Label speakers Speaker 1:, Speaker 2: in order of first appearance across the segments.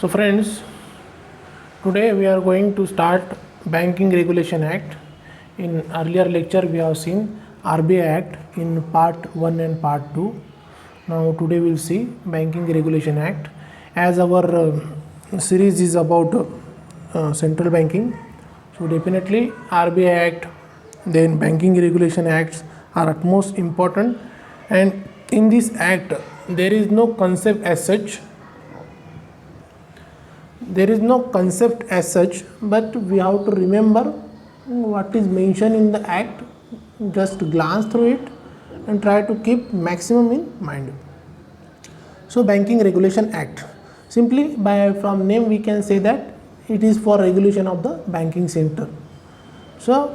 Speaker 1: So friends, today we are going to start Banking Regulation Act. In earlier lecture we have seen RBI Act in part 1 and part 2. Now today we will see Banking Regulation Act. As our series is about central banking, so definitely RBI Act, then Banking Regulation Acts are utmost important, and in this act there is no concept as such, but we have to remember what is mentioned in the act, just glance through it and try to keep maximum in mind. So Banking Regulation Act, simply from name we can say that it is for regulation of the banking sector. So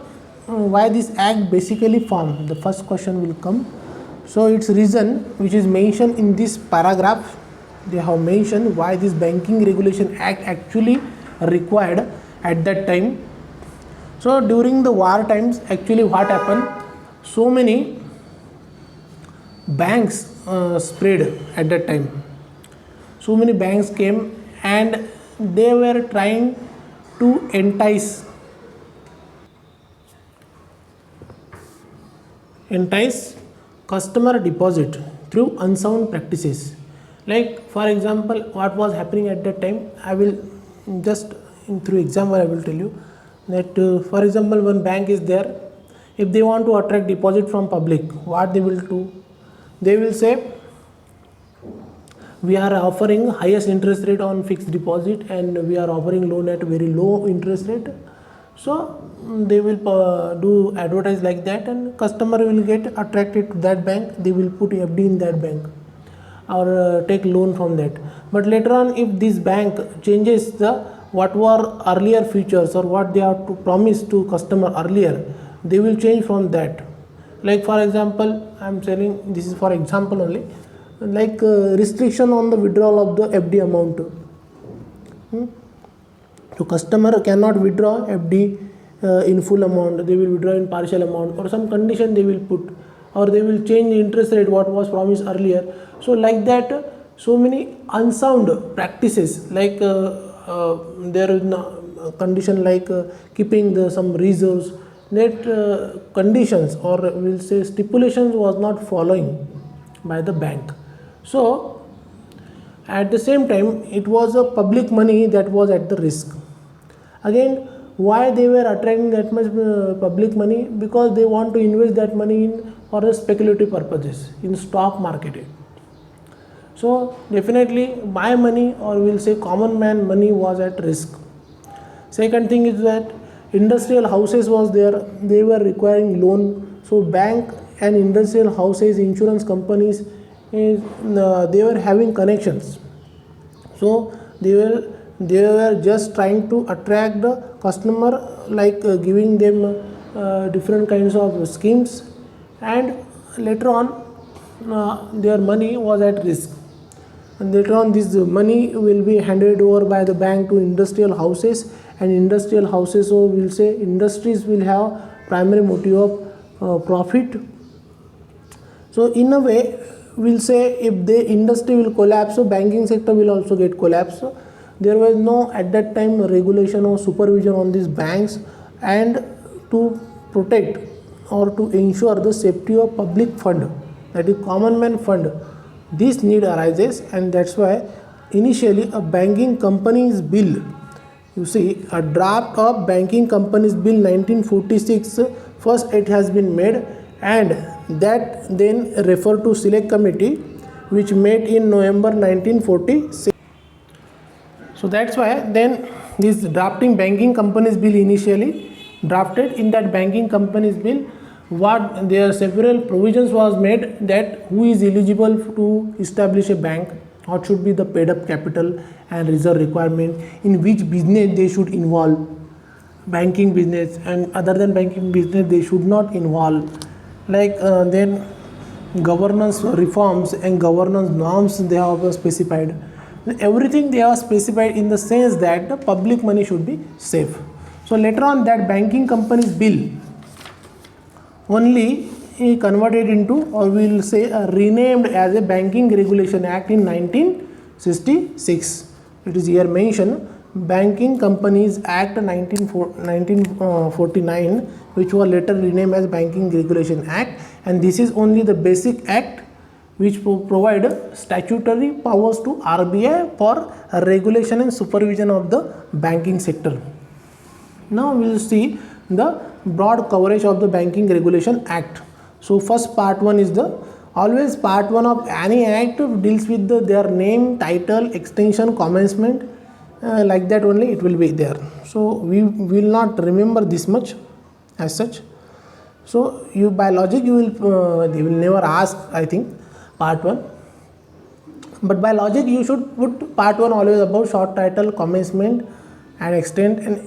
Speaker 1: why this act basically formed, the first question will come. So its reason which is mentioned in this paragraph, they have mentioned why this Banking Regulation Act actually required at that time. So during the war times, actually what happened, so many banks spread at that time. So many banks came and they were trying to entice customer deposit through unsound practices. Like for example, what was happening at that time, I will just through example I will tell you that for example, one bank is there, if they want to attract deposit from public, what they will do, they will say we are offering highest interest rate on fixed deposit and we are offering loan at very low interest rate. So they will do advertise like that, and customer will get attracted to that bank, they will put FD in that bank or take loan from that. But later on, if this bank changes the what were earlier features or what they have to promise to customer earlier, they will change from that. Like for example, I am telling, this is for example only, like restriction on the withdrawal of the FD amount. So customer cannot withdraw FD in full amount, they will withdraw in partial amount, or some condition they will put, or they will change the interest rate what was promised earlier. So like that, so many unsound practices, like there is no condition like keeping some reserves, that conditions or we'll say stipulations was not following by the bank. So at the same time, it was a public money that was at the risk. Again, why they were attracting that much public money? Because they want to invest that money in for the speculative purposes in stock market. So definitely my money, or we'll say common man money, was at risk. Second thing is that industrial houses was there, they were requiring loan. So bank and industrial houses, insurance companies, they were having connections. So they were just trying to attract the customer, like giving them different kinds of schemes, and later on their money was at risk, and later on this money will be handed over by the bank to industrial houses, and industrial houses, so we'll say industries will have primary motive of profit. So in a way, we'll say if the industry will collapse, so banking sector will also get collapsed. So there was no at that time regulation or supervision on these banks, and to protect or to ensure the safety of public fund, that is common man fund, this need arises. And that's why initially a banking companies bill, you see a draft of Banking Companies Bill 1946, first it has been made, and that then refer to select committee which met in November 1946. So that's why then this drafting Banking Companies Bill initially drafted. In that Banking Companies Bill, what there are several provisions was made that who is eligible to establish a bank, what should be the paid up capital and reserve requirement, in which business they should involve, banking business, and other than banking business they should not involve. Like then governance reforms and governance norms they have specified. Everything they have specified in the sense that the public money should be safe. So later on that Banking Companies Bill only converted into, or we will say renamed as a Banking Regulation Act in 1966. it is here mentioned Banking Companies Act 1949, which was later renamed as Banking Regulation Act, and this is only the basic act which provide statutory powers to RBI for regulation and supervision of the banking sector. Now we will see the broad coverage of the Banking Regulation Act. So first part 1 is the always part 1 of any act deals with their name, title, extension, commencement, like that only it will be there. So we will not remember this much as such. So you by logic you will they will never ask, I think, part 1, but by logic you should put part 1 always about short title, commencement and extent, and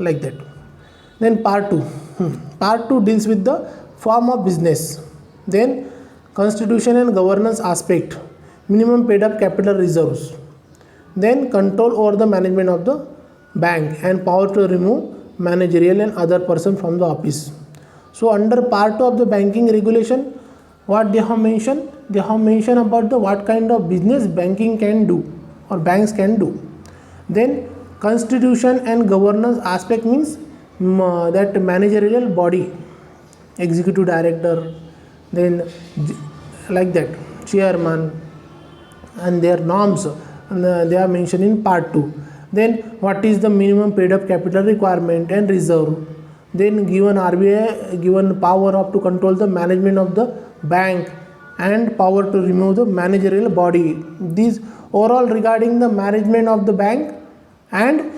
Speaker 1: like that. Then part 2 part 2 deals with the form of business, then constitution and governance aspect, minimum paid up capital reserves, then control over the management of the bank and power to remove managerial and other person from the office. So under part 2 of the banking regulation, what they have mentioned? They have mentioned about the what kind of business banking can do or banks can do. Then constitution and governance aspect means that managerial body, executive director, then like that, chairman, and their norms, they are mentioned in part 2. Then what is the minimum paid up capital requirement and reserve, then given RBI given power up to control the management of the bank and power to remove the managerial body. These overall regarding the management of the bank and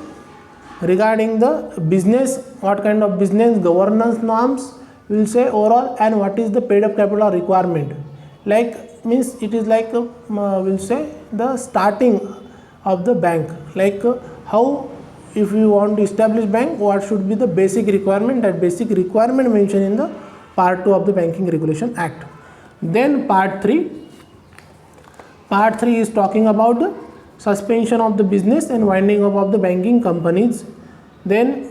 Speaker 1: regarding the business, what kind of business, governance norms will say overall, and what is the paid up capital requirement, like means it is like will say the starting of the bank, like how if you want to establish bank, what should be the basic requirement, that basic requirement mentioned in the part 2 of the Banking Regulation Act. Then part 3 is talking about the suspension of the business and winding up of the banking companies. Then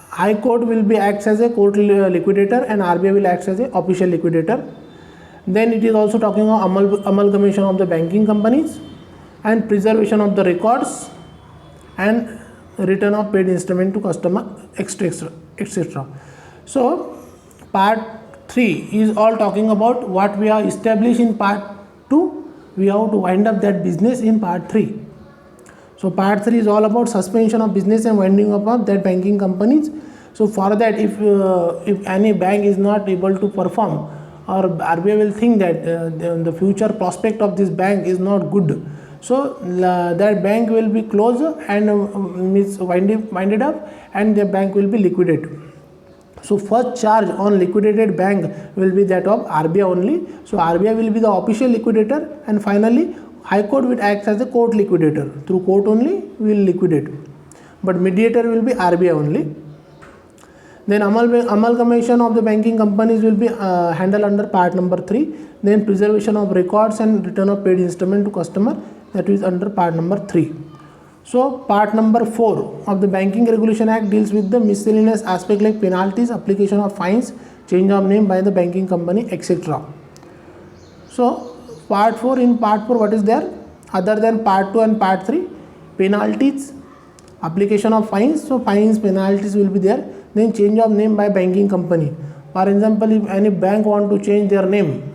Speaker 1: High Court will be acts as a court liquidator and RBI will act as a official liquidator. Then it is also talking about amalgamation of the banking companies and preservation of the records and return of paid instrument to customer, etc. So part 3 is all talking about what we are established in part 2. We have to wind up that business in part 3. So part 3 is all about suspension of business and winding up of that banking companies. So for that, if any bank is not able to perform, or RBI will think that the future prospect of this bank is not good, so that bank will be closed and winded up, and the bank will be liquidated. So first charge on liquidated bank will be that of RBI only. So RBI will be the official liquidator, and finally High Court will act as the court liquidator. Through court only we will liquidate, but mediator will be RBI only. Then amalgamation of the banking companies will be handled under part number 3. Then preservation of records and return of paid instrument to customer, that is under part number 3. So part number 4 of the Banking Regulation Act deals with the miscellaneous aspect like penalties, application of fines, change of name by the banking company, etc. So part 4, in part 4 what is there other than part 2 and part 3? Penalties, application of fines, so fines, penalties will be there. Then change of name by banking company. For example, if any bank want to change their name,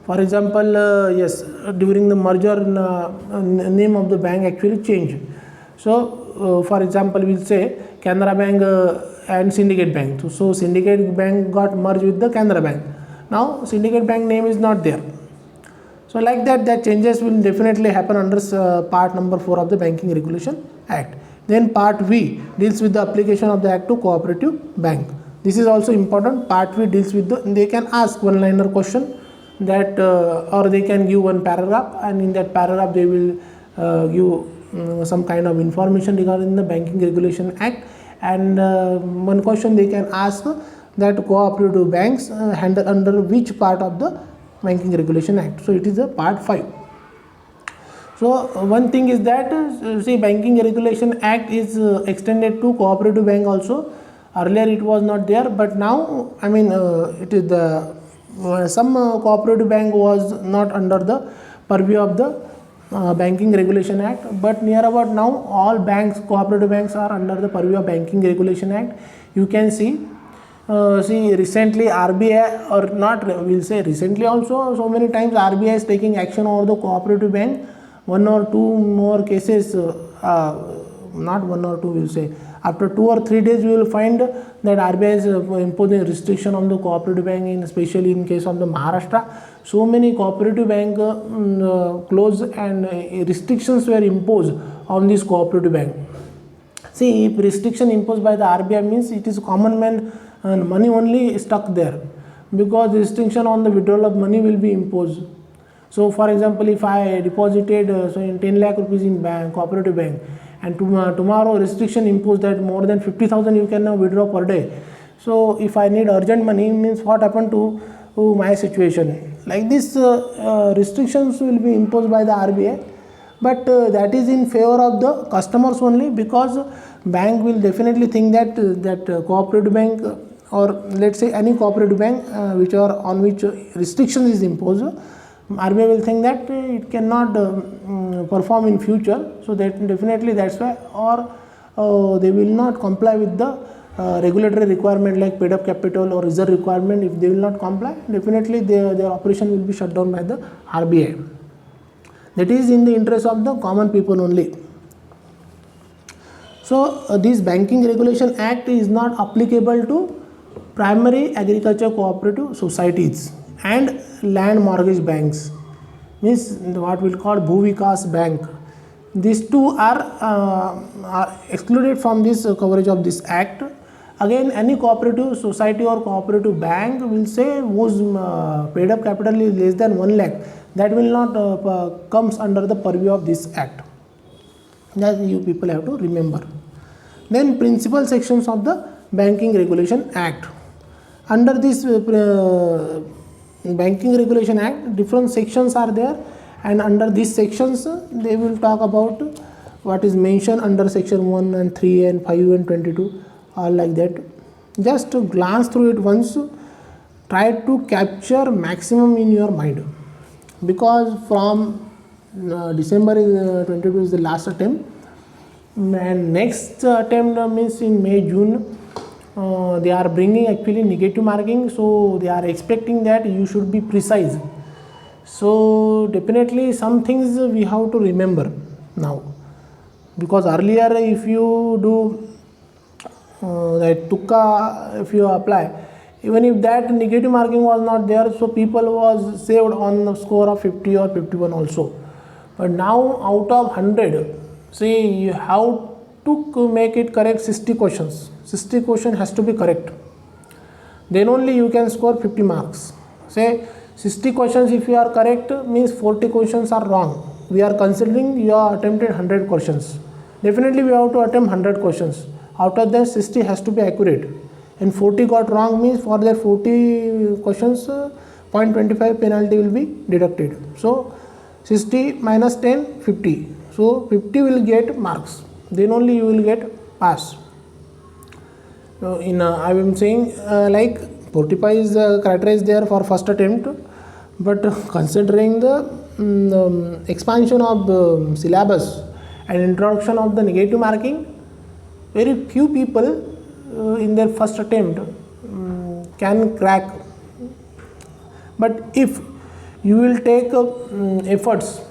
Speaker 1: for example, during the merger name of the bank actually changed. So for example, we'll say Canara Bank and Syndicate Bank. So Syndicate Bank got merged with the Canara Bank. Now Syndicate Bank name is not there. So like that changes will definitely happen under part number 4 of the Banking Regulation Act. Then part V deals with the application of the Act to cooperative bank. This is also important. Part V deals with they can ask one-liner question that or they can give one paragraph, and in that paragraph they will give some kind of information regarding the Banking Regulation Act, and one question they can ask that cooperative banks handle under which part of the Banking Regulation Act. So it is a part 5. So one thing is that see, Banking Regulation Act is extended to cooperative bank also. Earlier it was not there, but now it is the some cooperative bank was not under the purview of the Banking Regulation Act, but near about now all banks, cooperative banks are under the purview of Banking Regulation Act. You can see recently RBI, or not, we'll say recently also, so many times RBI is taking action over the cooperative bank. One or two more cases, not one or two, we'll say after 2 or 3 days you will find that RBI is imposing restriction on the cooperative bank, especially in case of the Maharashtra. So many cooperative bank closed, and restrictions were imposed on this cooperative bank. See, if restriction imposed by the RBI means it is common man money only stuck there, because restriction on the withdrawal of money will be imposed. So for example, if I deposited in 10 lakh rupees in cooperative bank, and tomorrow restriction imposed that more than 50,000 you can now withdraw per day. So if I need urgent money, means what happened to my situation? Like this, restrictions will be imposed by the RBI, but that is in favor of the customers only, because bank will definitely think that cooperative bank, or let's say any cooperative bank which are on which restriction is imposed, RBI will think that it cannot perform in future, so that definitely that's why, or they will not comply with the regulatory requirement like paid up capital or reserve requirement. If they will not comply, definitely their operation will be shut down by the RBI. That is in the interest of the common people only. So this Banking Regulation Act is not applicable to primary agriculture cooperative societies and land mortgage banks, means what we'll call Bhu Vikas Bank. These two are excluded from this coverage of this act. Again, any cooperative society or cooperative bank will say whose paid up capital is less than 1 lakh, that will not comes under the purview of this act. That you people have to remember. Then principal sections of the Banking Regulation Act. Under this Banking Regulation Act, different sections are there, and under these sections they will talk about what is mentioned under section 1 and 3 and 5 and 22, all like that. Just to glance through it once, try to capture maximum in your mind, because from December 22 is the last attempt, and next attempt means in May, June. They are bringing actually negative marking, so they are expecting that you should be precise. So definitely some things we have to remember now, because earlier if you do that tukka, if you apply, even if that negative marking was not there, so people was saved on the score of 50 or 51 also. But now out of 100, see, you have to make it correct 60 questions. 60 question has to be correct, then only you can score 50 marks. Say 60 questions if you are correct, means 40 questions are wrong. We are considering you are attempted 100 questions. Definitely we have to attempt 100 questions. Out of that 60 has to be accurate, and 40 got wrong means for that 40 questions 0.25 penalty will be deducted. So 60 minus 10, 50. So 50 will get marks, then only you will get pass. I am saying like 45 is criteria is there for first attempt, but considering the expansion of the syllabus and introduction of the negative marking, very few people in their first attempt can crack. But if you will take efforts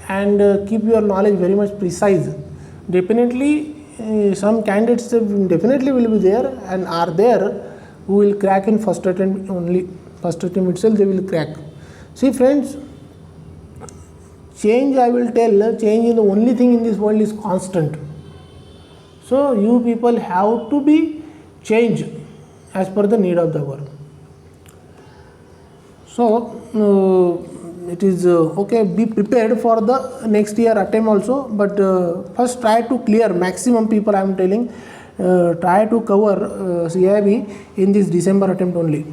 Speaker 1: and keep your knowledge very much precise, definitely some candidates definitely will be there and are there who will crack in first attempt only. First attempt itself they will crack. See friends, change, I will tell, change is the only thing in this world is constant. So you people have to be changed as per the need of the hour. So it is okay, be prepared for the next year attempt also, but first try to clear maximum people. I am telling, try to cover CIB in this December attempt only.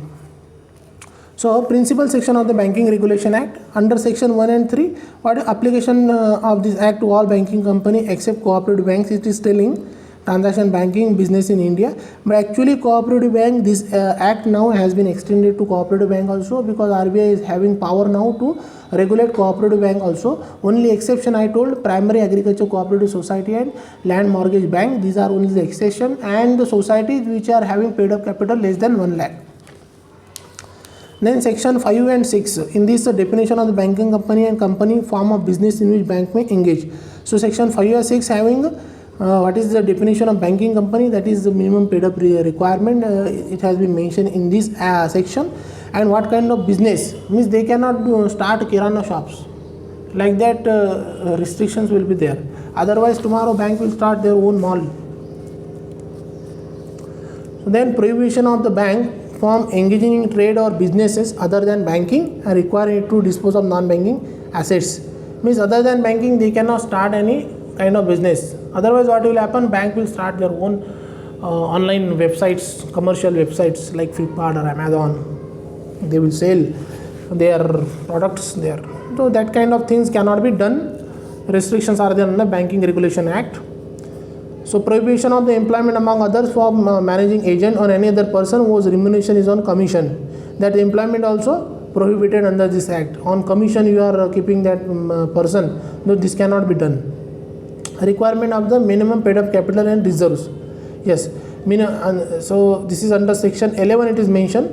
Speaker 1: So principal section of the Banking Regulation Act, under section 1 and 3, what application of this act to all banking company except cooperative banks, it is telling transaction banking business in India. But actually cooperative bank, this act now has been extended to cooperative bank also, because RBI is having power now to regulate cooperative bank also. Only exception I told, primary agriculture cooperative society and land mortgage bank, these are only the exception, and the societies which are having paid up capital less than 1 lakh. Then section 5 and 6, in this the definition of the banking company and company form of business in which bank may engage. So section 5 or 6 having what is the definition of banking company, that is the minimum paid up requirement, it has been mentioned in this section. And what kind of business, means they cannot start kirana shops, like that restrictions will be there. Otherwise tomorrow bank will start their own mall. So then prohibition of the bank from engaging in trade or businesses other than banking and requiring it to dispose of non-banking assets, means other than banking they cannot start any kind of business. Otherwise what will happen, bank will start their own online websites, commercial websites like Flipkart or Amazon. They will sell their products there. So that kind of things cannot be done. Restrictions are there in the Banking Regulation Act. So prohibition of the employment among others for managing agent or any other person whose remuneration is on commission, that employment also prohibited under this act. On commission you are keeping that person, no, this cannot be done. Requirement of the minimum paid up capital and reserves, yes, so this is under section 11 it is mentioned.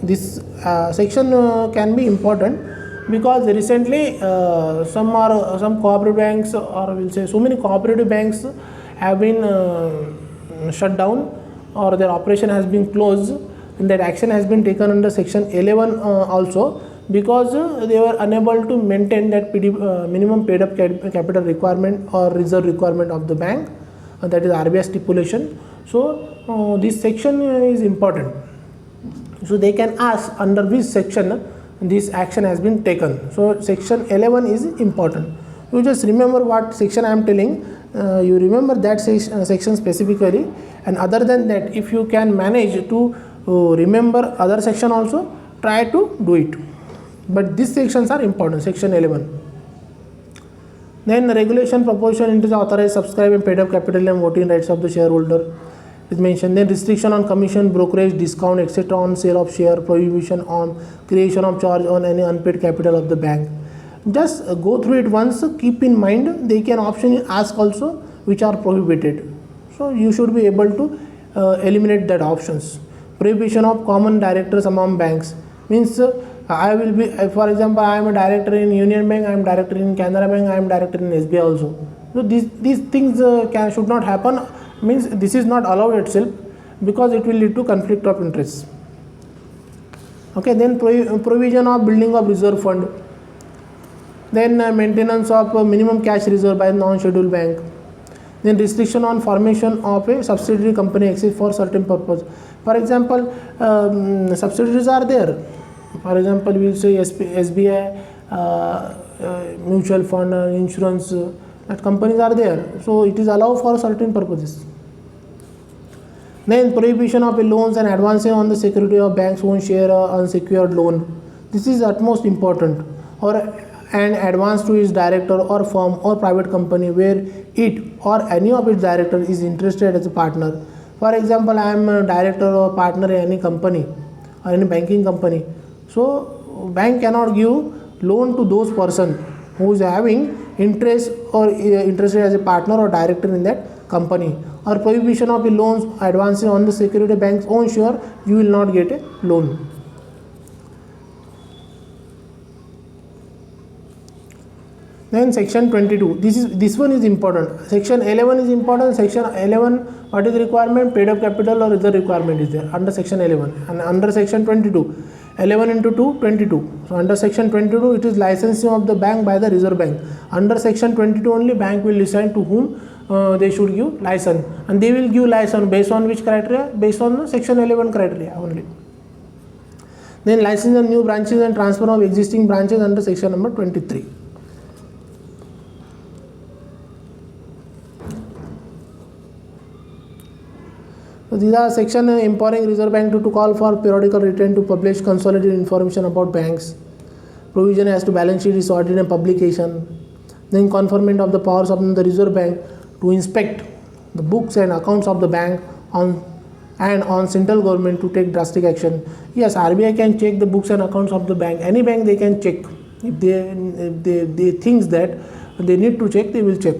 Speaker 1: This section can be important, because recently some cooperative banks, or will say so many cooperative banks have been shut down, or their operation has been closed, and that action has been taken under section 11 also, because they were unable to maintain that minimum paid up capital requirement or reserve requirement of the bank, that is RBI stipulation. So this section is important. So they can ask under which section this action has been taken. So section 11 is important. You just remember what section I am telling, you remember that section specifically, and other than that if you can manage to remember other section also, try to do it. But these sections are important, section 11. Then regulation, proportion, interest, authorized, subscribe and paid up capital and voting rights of the shareholder is mentioned. Then restriction on commission, brokerage, discount, etc. on sale of share, prohibition on creation of charge on any unpaid capital of the bank. Just go through it once, keep in mind they can option ask also which are prohibited. So you should be able to eliminate that options. Prohibition of common directors among banks, means I will be, for example, I am a director in Union Bank, I am director in Canara Bank, I am director in SBI also. So these things should not happen, means this is not allowed itself, because it will lead to conflict of interest. Okay, then provision of building of reserve fund, then maintenance of minimum cash reserve by non-scheduled bank, then restriction on formation of a subsidiary company except for certain purpose. For example, subsidiaries are there. For example, we will say SBI, mutual fund, insurance, that companies are there. So it is allowed for certain purposes. Then prohibition of loans and advances on the security of bank's own share unsecured loan. This is utmost important. Or an advance to its director or firm or private company where it or any of its director is interested as a partner. For example, I am a director or partner in any company or any banking company. So bank cannot give loan to those person who is having interest or interested as a partner or director in that company. Or prohibition of the loans advances on the security bank's own share, you will not get a loan. Then section 22, this one is important. Section 11 is important. Section 11, what is the requirement? Paid up capital or reserve requirement is there under section 11. And under section 22, 11 into 2, 22. So under section 22, it is licensing of the bank by the Reserve Bank. Under section 22 only, bank will decide to whom they should give license, and they will give license based on which criteria? Based on the section 11 criteria only. Then license of new branches and transfer of existing branches under section number 23. So these are section empowering Reserve Bank to call for periodical return to publish consolidated information about banks. Provision as to balance sheet is audited and publication. Then conferment of the powers of the Reserve Bank to inspect the books and accounts of the bank on central government to take drastic action. Yes, RBI can check the books and accounts of the bank. Any bank they can check. If they think that they need to check, they will check.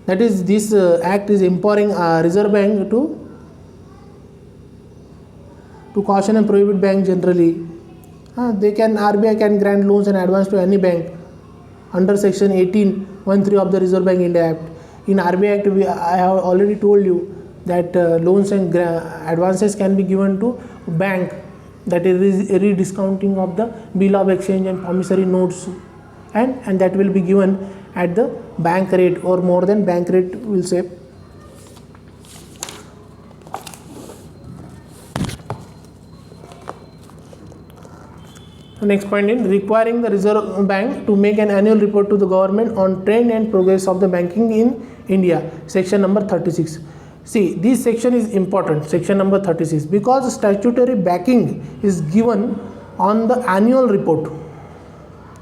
Speaker 1: That is, this act is empowering Reserve Bank to caution and prohibit bank generally. RBI can grant loans and advance to any bank under section 18(1)(3) of the Reserve Bank India Act. In RBI Act, I have already told you that loans and advances can be given to bank, that is rediscounting of the bill of exchange and promissory notes, and that will be given at the bank rate or more than bank rate, will say. Next point in requiring the Reserve Bank to make an annual report to the government on trend and progress of the banking in India, section number 36. See, this section is important, section number 36, because statutory backing is given on the annual report,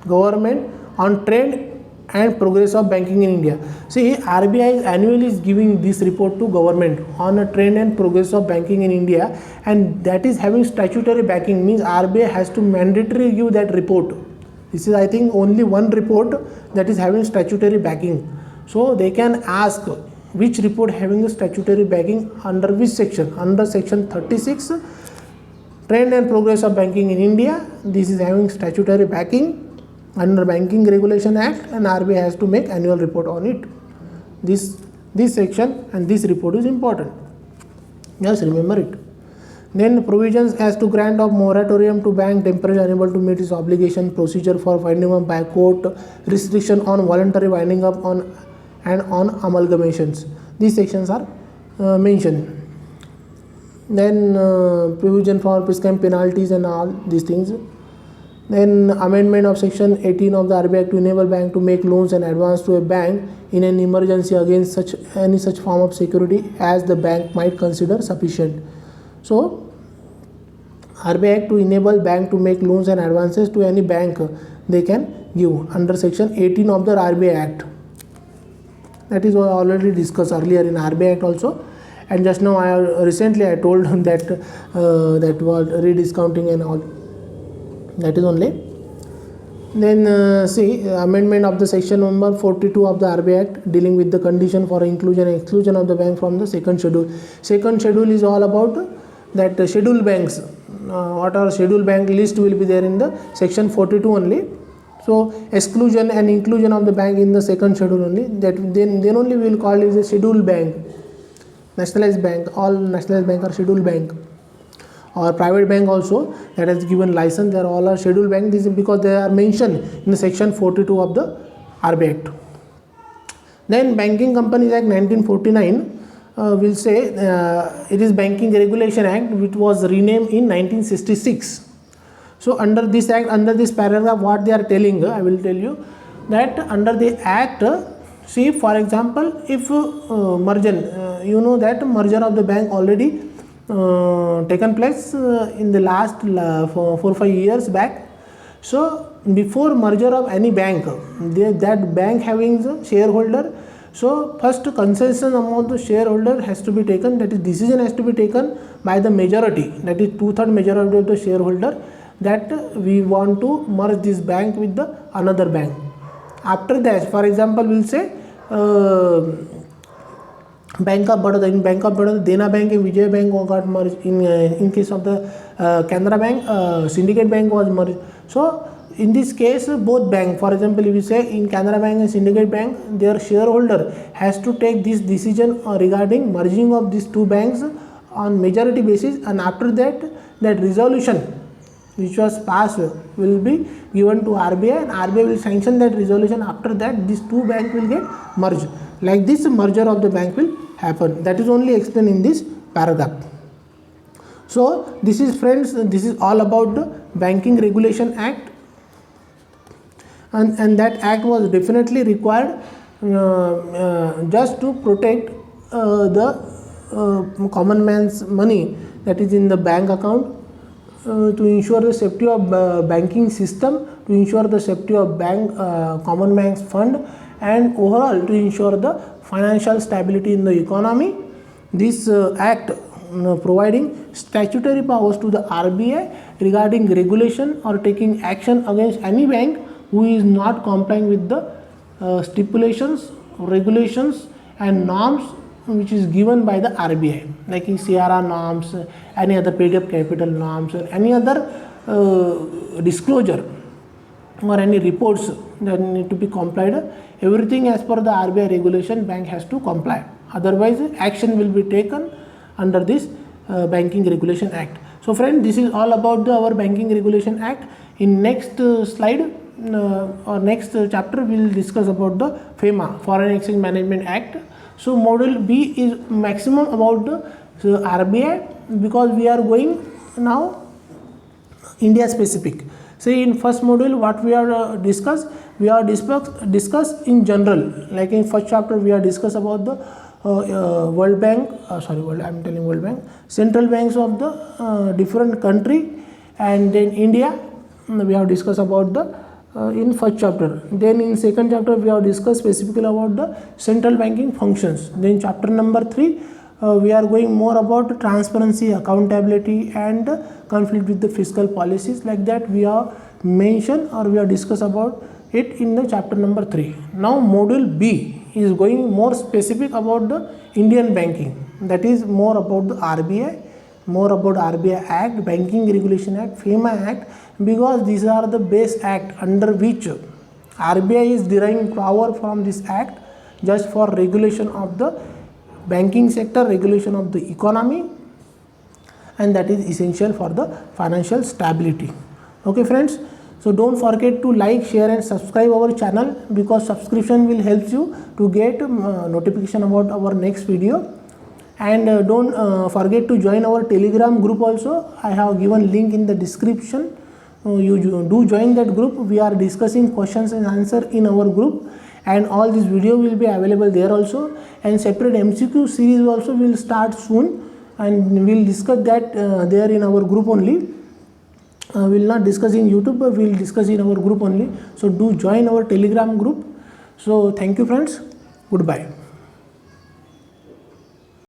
Speaker 1: government on trend and progress of banking in India. See, RBI annually is giving this report to government on a trend and progress of banking in India, and that is having statutory backing, means RBI has to mandatorily give that report. This is, I think, only one report that is having statutory backing. So they can ask which report having the statutory backing under which section, under section 36, trend and progress of banking in India. This is having statutory backing under Banking Regulation Act, and RBI has to make annual report on it. This section and this report is important. Just remember it. Then provisions as to grant of moratorium to bank temporarily unable to meet its obligation, procedure for winding up by court, restriction on voluntary winding up on amalgamations. These sections are mentioned. Then provision for prescribed penalties and all these things. Then amendment of section 18 of the RBI Act to enable bank to make loans and advance to a bank in an emergency against any such form of security as the bank might consider sufficient. So RBI Act to enable bank to make loans and advances to any bank they can give under section 18 of the RBI Act. That is already discussed earlier in RBI Act also, and just now recently I told that that was rediscounting and all. That is only. Then see, amendment of the section number 42 of the RBI Act dealing with the condition for inclusion and exclusion of the bank from the second schedule. Second schedule is all about that scheduled banks. What are scheduled bank list will be there in the section 42 only. So exclusion and inclusion of the bank in the second schedule only. That then only we will call it a scheduled bank. Nationalized bank, all nationalized bank are scheduled bank. Or private bank also that has given license, they are all are scheduled bank. This is because they are mentioned in the section 42 of the RBI Act. Then Banking Companies Act 1949 will say it is Banking Regulation Act, which was renamed in 1966. So under this act, under this paragraph, what they are telling, I will tell you that under the act, see, for example, if merger, you know that merger of the bank already taken place in the last 4-5 years back. So before merger of any bank, that bank having the shareholder, so first consensus among the shareholder has to be taken, that is decision has to be taken by the majority, that is 2/3 majority of the shareholder, that we want to merge this bank with the another bank. After that, for example, we'll say Bank of Baroda. In Bank of Baroda, Dena Bank and Vijay Bank got merged. In case of the Canara Bank, Syndicate Bank was merged. So in this case, both bank, for example, if you say in Canara Bank and Syndicate Bank, their shareholder has to take this decision regarding merging of these two banks on majority basis, and after that, that resolution which was passed will be given to RBI, and RBI will sanction that resolution. After that, these two banks will get merged. Like this, merger of the bank will happen. That is only explained in this paragraph. So this is, friends, this is all about the Banking Regulation Act, and that act was definitely required just to protect the common man's money that is in the bank account, to ensure the safety of banking system, to ensure the safety of common banks fund, and overall to ensure the financial stability in the economy. This act providing statutory powers to the RBI regarding regulation or taking action against any bank who is not complying with the stipulations, regulations and norms which is given by the RBI, like CRR norms, any other paid-up capital norms, or any other disclosure or any reports that need to be complied. Everything as per the RBI regulation, bank has to comply. Otherwise, action will be taken under this Banking Regulation Act. So friend, this is all about our Banking Regulation Act. In next slide or next chapter, we will discuss about the FEMA, Foreign Exchange Management Act. So module B is maximum about the RBI, because we are going now India specific. Say in first module what we are discuss in general, like in first chapter we are discuss about the World Bank, central banks of the different country, and then India we have discussed about the in first chapter. Then in second chapter we have discussed specifically about the central banking functions. Then chapter number 3 we are going more about transparency, accountability and conflict with the fiscal policies, like that we have mentioned or we have discussed about it in the chapter number 3. Now module B is going more specific about the Indian banking, that is more about the RBI, more about RBI Act, Banking Regulation Act, FEMA Act, because these are the base act under which RBI is deriving power from this act just for regulation of the banking sector, regulation of the economy, and that is essential for the financial stability. Okay friends, so don't forget to like, share and subscribe our channel, because subscription will help you to get notification about our next video. And don't forget to join our Telegram group also. I have given link in the description. You do join that group. We are discussing questions and answer in our group, and all this video will be available there also, and separate MCQ series also will start soon, and we will discuss that there in our group only. We will not discuss in YouTube, but we will discuss in our group only. So do join our Telegram group. So thank you friends, goodbye.